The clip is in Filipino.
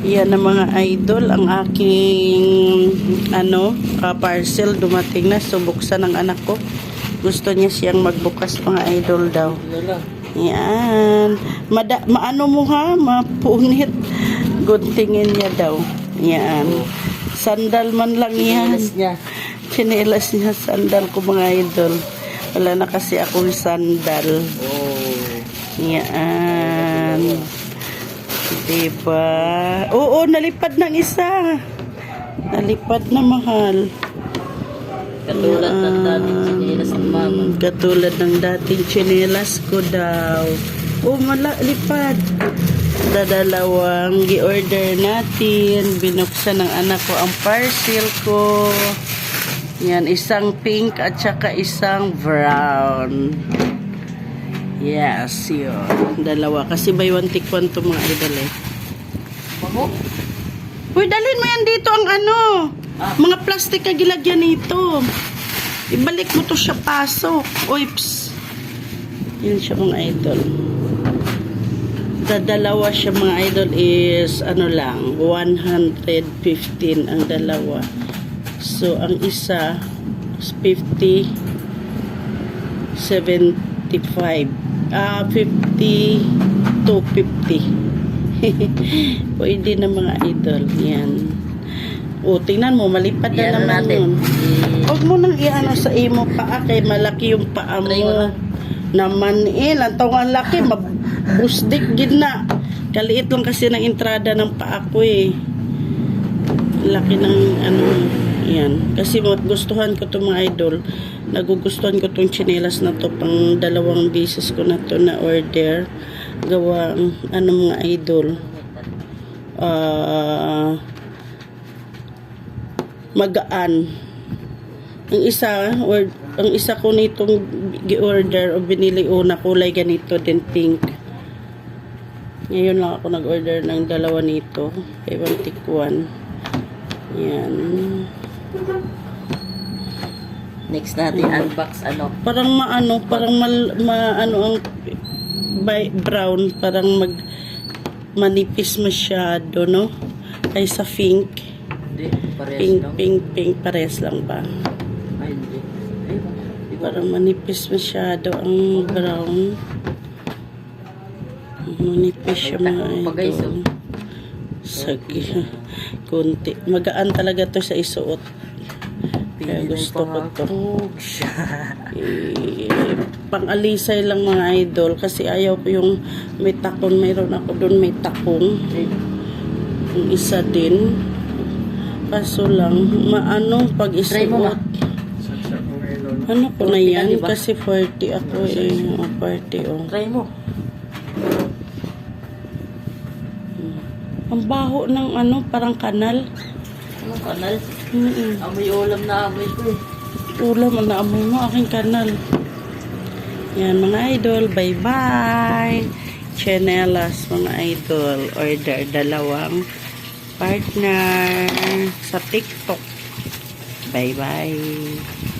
Yan na mga idol, ang aking parcel dumating na. So buksan ng anak ko. Gusto niya siyang magbukas mga idol daw. Yan. Maano mo ha? Mapunit. Guntingin niya daw. Yan. Sandal man lang yan. Chinelas niya sandal ko mga idol. Wala na kasi akong sandal. Yan. Diba? Oo, nalipad ng isa. Nalipad na mahal. Katulad ng dating tsinelas ng mama. Katulad ng dating tsinelas ko daw. Oh, malipad. Dadalawang gi-order natin. Binuksan ng anak ko ang parcel ko. Yan, isang pink at saka isang brown. Yes, yun. Dalawa. Kasi buy one take one to mga idol eh. Bago? Uy, dalhin mo yan dito ang mga plastic na gilagyan nito. Ibalik mo to siya pasok. Oops. Yun siya mga idol. Dalawa siya mga idol is lang 115 ang dalawa. So ang isa is 50 75 50 to 50. Pwede na mga idol. Yan. O, tingnan mo, malipad na naman yun. Huwag mo nang iano sa imo paa kay malaki yung paa mo. Naman lantaw ang laki, mabusdik gid na. Kaliit lang kasi ng entrada ng paa ko eh. Laki ng yan. Kasi magustuhan ko to mga idol. Nagugustuhan ko tong tsinelas na to. Pang 2 beses ko na to na order. Gawa mga idol. Magaan. Ang isa ko nitong gi-order o binili una kulay ganito din pink. Ngayon lang ako nag-order ng 2 nito. Kay Bantikwan. Yan. Next natin unbox Parang parang ang brown, parang manipis masyado, no? Kaysa pink. Hindi, parehas lang. Pink, parehas lang ba? Ay, hindi. Parang manipis masyado ang brown. Manipis siya mga idol. Sige. Kunti. Magaan talaga to sa isuot. Kaya gusto ko to. Pang-alisay lang mga idol. Kasi ayaw ko yung may takon. Mayroon ako doon may takong. Yung isa din. Kaso lang, pag isuot. Ano ko na yan? Kasi 40 ako eh. 40 Try mo. Ang baho ng parang kanal. Anong kanal? Amoy ulam na amoy ko eh. Ulam na amoy mo, aking kanal. Yan mga idol, bye-bye. Chinelas mga idol. Order 2 partner sa TikTok. Bye-bye.